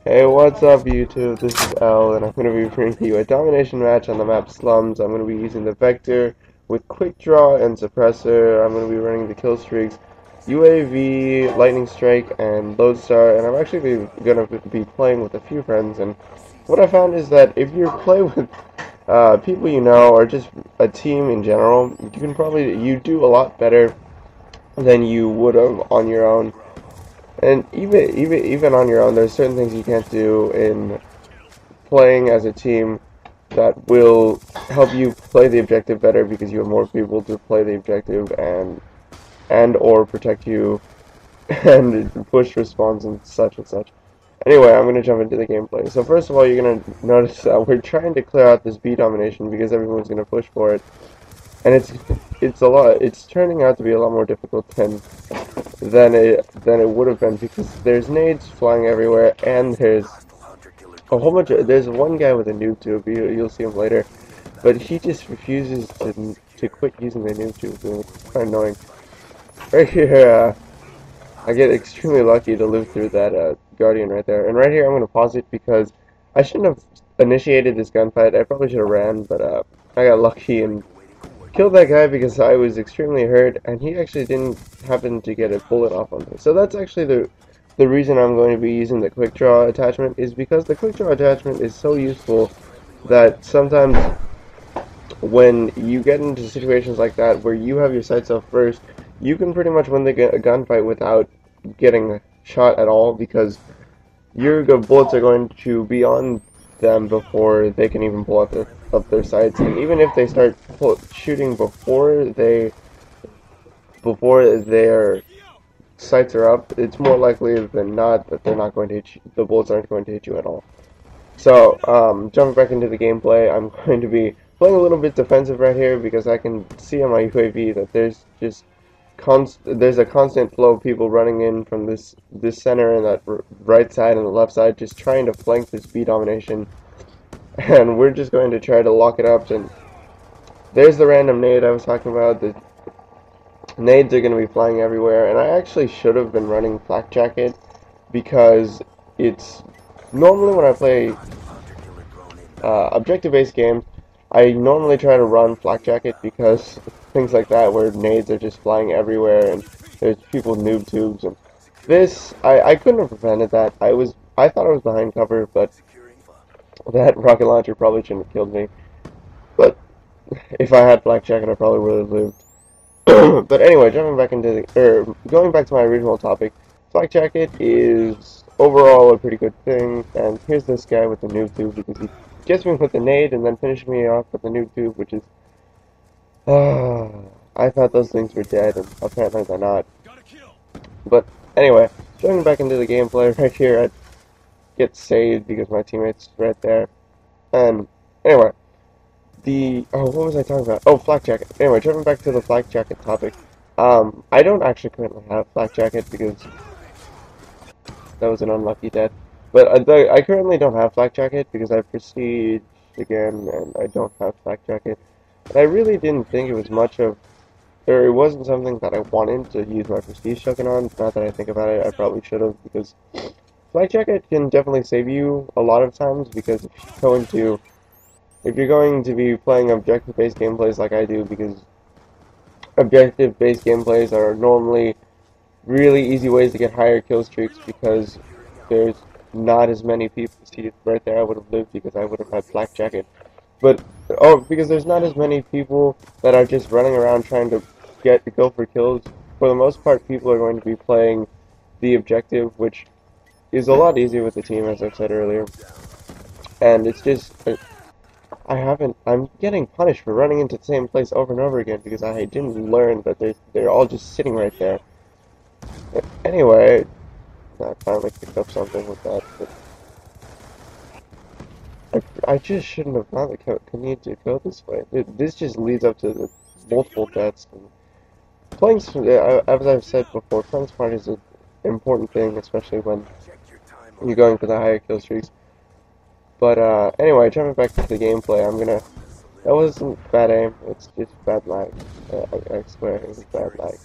Hey, what's up YouTube? This is L, and I'm going to be bringing you a domination match on the map Slums. I'm going to be using the Vector with Quick Draw and Suppressor. I'm going to be running the kill streaks, UAV, Lightning Strike, and Lodestar, and I'm actually going to be playing with a few friends, and what I found is that if you play with people you know, or just a team in general, you do a lot better than you would have on your own. And even on your own, there's certain things you can't do in playing as a team that will help you play the objective better because you have more people to play the objective and or protect you and push response and such and such. Anyway, I'm gonna jump into the gameplay. So first of all, you're gonna notice that we're trying to clear out this B domination because everyone's gonna push for it, and it's turning out to be a lot more difficult than it would have been because there's nades flying everywhere and there's a whole bunch of there's one guy with a noob tube. You'll see him later, but he just refuses to quit using the noob tube. It's quite annoying. Right here, I get extremely lucky to live through that guardian right there. And right here, I'm gonna pause it because I shouldn't have initiated this gunfight. I probably should have ran, but I got lucky and killed that guy because I was extremely hurt, and he actually didn't happen to get a bullet off on me. So that's actually the reason I'm going to be using the quick draw attachment, is because the quick draw attachment is so useful that sometimes when you get into situations like that where you have your sights up first, you can pretty much win the gunfight without getting shot at all because your bullets are going to be on them before they can even pull up their sights, and even if they start shooting before their sights are up, it's more likely than not that they're not going to hit you, the bullets aren't going to hit you at all. So, jumping back into the gameplay, I'm going to be playing a little bit defensive right here because I can see on my UAV that there's just there's a constant flow of people running in from this center and that right side and the left side, just trying to flank this B domination, and we're just going to try to lock it up. And there's the random nade I was talking about. The nades are going to be flying everywhere, and I actually should have been running flak jacket because it's normally when I play objective-based games, I normally try to run flak jacket because things like that where nades are just flying everywhere and there's people with noob tubes, and this I couldn't have prevented that. I thought I was behind cover, but that rocket launcher probably shouldn't have killed me. But if I had flak jacket, I probably would have lived. But anyway, going back to my original topic, flak jacket is overall a pretty good thing, and here's this guy with the noob tube because he gets me with the nade and then finishes me off with the noob tube, which is I thought those things were dead, and apparently they're not. But anyway, going back into the gameplay right here, I get saved because my teammate's right there. And anyway, what was I talking about? Oh, flak jacket. Anyway, jumping back to the flak jacket topic. I don't actually currently have flak jacket because that was an unlucky death. But I currently don't have flak jacket because I prestige again, and I don't have flak jacket. And I really didn't think it was much of, or it wasn't something that I wanted to use my prestige token on. Now that I think about it, I probably should have, because flak jacket can definitely save you a lot of times, because if you're going to be playing objective-based gameplays like I do, because objective-based gameplays are normally really easy ways to get higher kill streaks because there's not as many people. See, right there I would have lived because I would have had flak jacket. But, because there's not as many people that are just running around trying to go for kills. For the most part, people are going to be playing the objective, which is a lot easier with the team, as I've said earlier. And it's just, I'm getting punished for running into the same place over and over again because I didn't learn that they're all just sitting right there. But anyway, I finally picked up something with that. But I just shouldn't have gone continued to go this way. This just leads up to the multiple deaths. And playing, as I've said before, playing smart is an important thing, especially when you're going for the higher kill streaks. But anyway, jumping back to the gameplay, that wasn't bad aim, it's just bad lag. I swear, it was bad lag.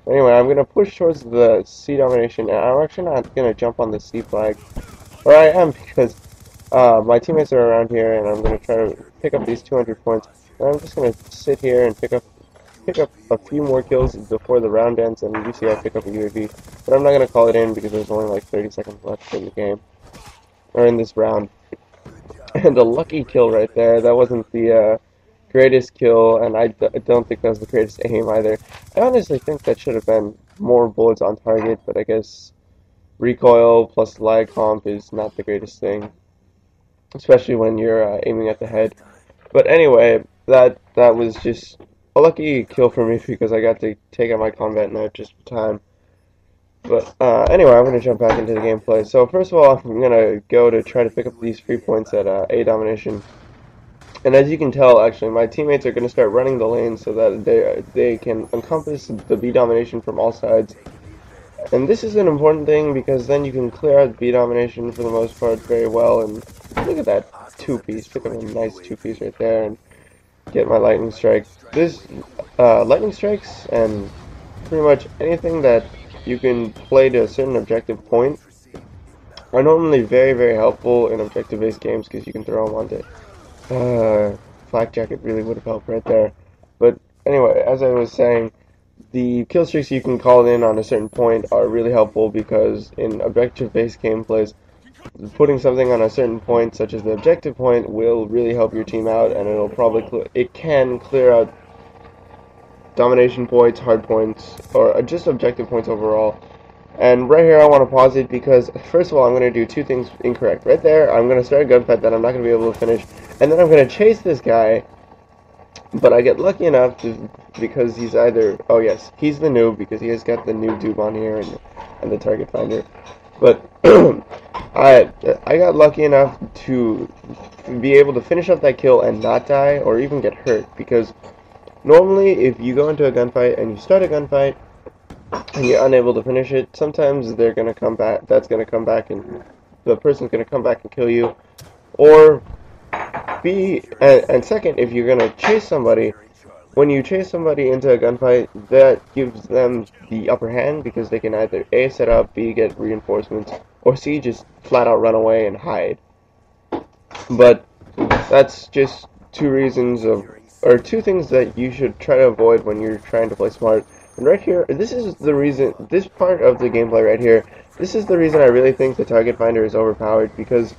Anyway, I'm gonna push towards the C domination, and I'm actually not gonna jump on the C flag. or I am because my teammates are around here, and I'm going to try to pick up these 200 points. And I'm just going to sit here and pick up a few more kills before the round ends, and you see I pick up a UAV. But I'm not going to call it in because there's only like 30 seconds left in the game, or in this round. And a lucky kill right there. That wasn't the greatest kill, and I don't think that was the greatest aim either. I honestly think that should have been more bullets on target, but I guess recoil plus lag comp is not the greatest thing, especially when you're aiming at the head. But anyway, that was just a lucky kill for me because I got to take out my combat knife just in time. But anyway, I'm going to jump back into the gameplay. So first of all, I'm going to go to try to pick up these 3 points at A Domination. And as you can tell, actually, my teammates are going to start running the lanes so that they can encompass the B domination from all sides. And this is an important thing because then you can clear out B domination for the most part very well. And look at that two-piece. Pick up a nice two-piece right there and get my lightning strike. This lightning strikes and pretty much anything that you can play to a certain objective point are normally very, very helpful in objective-based games because you can throw them onto flak jacket really would have helped right there. But anyway, as I was saying, the kill streaks you can call in on a certain point are really helpful because in objective-based gameplays, putting something on a certain point, such as the objective point, will really help your team out, and it can clear out domination points, hard points, or just objective points overall. And right here I want to pause it because, first of all, I'm going to do 2 things incorrect. Right there, I'm going to start a gunfight that I'm not going to be able to finish, and then I'm going to chase this guy, but I get lucky enough to, because he's either, oh yes, he's the noob because he has got the noob tube on here and the target finder. But I got lucky enough to be able to finish up that kill and not die or even get hurt, because normally if you go into a gunfight and you start a gunfight and you're unable to finish it, sometimes they're going to come back, and the person's going to come back and kill you. Or and second, if you're going to chase somebody, when you chase somebody into a gunfight, that gives them the upper hand because they can either A, set up, B, get reinforcements, or C, just flat out run away and hide. But that's just 2 things that you should try to avoid when you're trying to play smart. And right here, this part of the gameplay right here, this is the reason I really think the target finder is overpowered, because,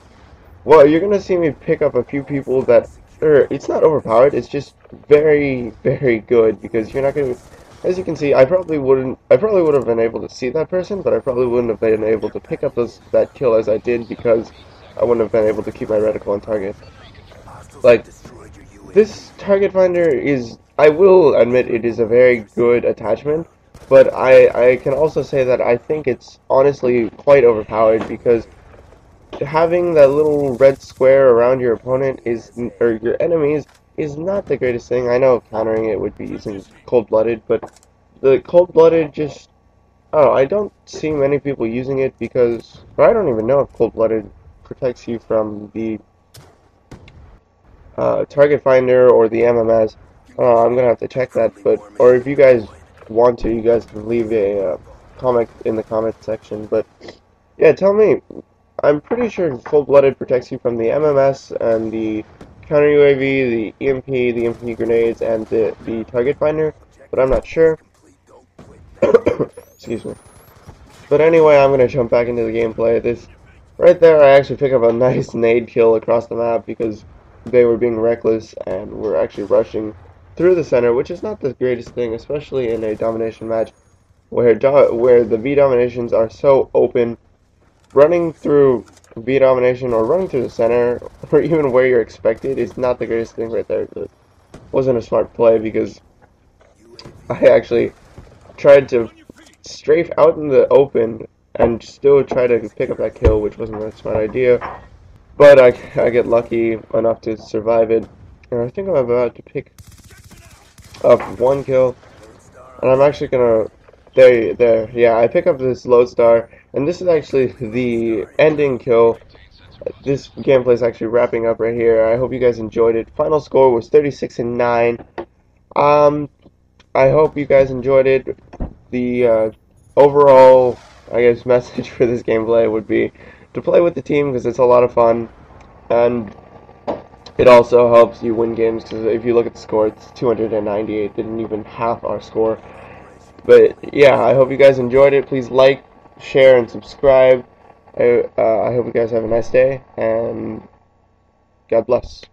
well, you're going to see me pick up a few people that, it's not overpowered, it's just very, very good, because you're not going to, as you can see, I probably would have been able to see that person, but I probably wouldn't have been able to pick up that kill as I did, because I wouldn't have been able to keep my reticle on target. Like, this target finder is, I will admit, it is a very good attachment, but I can also say that I think it's honestly quite overpowered, because having that little red square around your opponent or your enemies is not the greatest thing. I know countering it would be using cold-blooded, but the cold-blooded just, oh, I don't see many people using it because, or I don't even know if cold-blooded protects you from the target finder or the MMS. I'm gonna have to check that, or if you guys want to, you guys can leave a comment in the comment section. But yeah, tell me. I'm pretty sure cold-blooded protects you from the MMS and the counter UAV, the EMP grenades, and the target finder, but I'm not sure. Excuse me. But anyway, I'm gonna jump back into the gameplay. This right there, I actually pick up a nice nade kill across the map because they were being reckless and were actually rushing through the center, which is not the greatest thing, especially in a domination match where the V dominations are so open. Running through V domination or running through the center or even where you're expected is not the greatest thing right there. It wasn't a smart play because I actually tried to strafe out in the open and still try to pick up that kill, which wasn't a smart idea. But I get lucky enough to survive it. And I think I'm about to pick up 1 kill. And I'm actually gonna... There. Yeah, I pick up this Lodestar. And this is actually the ending kill. This gameplay is actually wrapping up right here. I hope you guys enjoyed it. Final score was 36-9. I hope you guys enjoyed it. The overall, I guess, message for this gameplay would be to play with the team because it's a lot of fun, and it also helps you win games because if you look at the score, it's 298, didn't even half our score. But yeah, I hope you guys enjoyed it. Please like, share, and subscribe. I hope you guys have a nice day, and God bless.